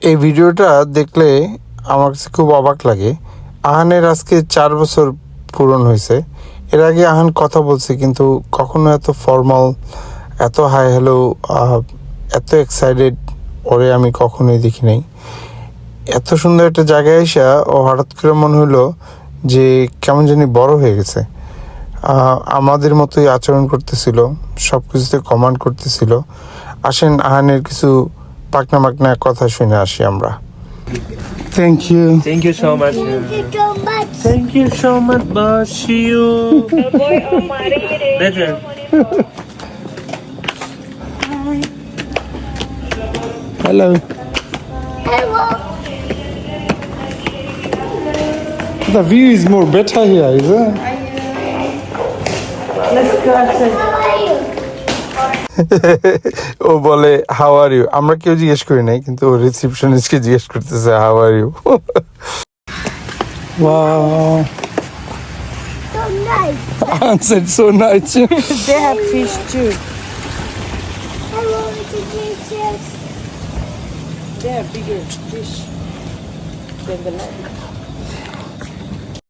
এই ভিডিওটা দেখলে আমার কাছে খুব অবাক লাগে। আহানের আজকে 4 বছর পূরণ হয়েছে। এর আগে আহান কথা বলছে, কিন্তু কখনো এত ফর্মাল, এত হাই হ্যালো, এত এক্সাইটেড ওরে আমি কখনোই দেখি নাই। এত সুন্দর একটা জায়গায় এসে ও হঠাৎ করে মনে হলো যে কেমন জানি বড় হয়ে গেছে। আমাদের মতোই আচরণ করতেছিল, সব কিছুতে কমান্ড করতেছিল। আসেন আহানের কিছু পাকনা মাকনা কথা শুনে আসি আমরা। Thank you. Thank you so much. Thank you so much. Bless you. Better. Hello. The view is more better here, is it? Let's go outside. ও বলে হাউ আর ইউ। আমরা কেউ জিজ্ঞেস করি নাই, কিন্তু রিসেপশনিস্টকে জিজ্ঞেস করতেছে how are you. Wow. So nice. Answered so nice. They have fish too. I want to dishes. They have bigger fish than the land.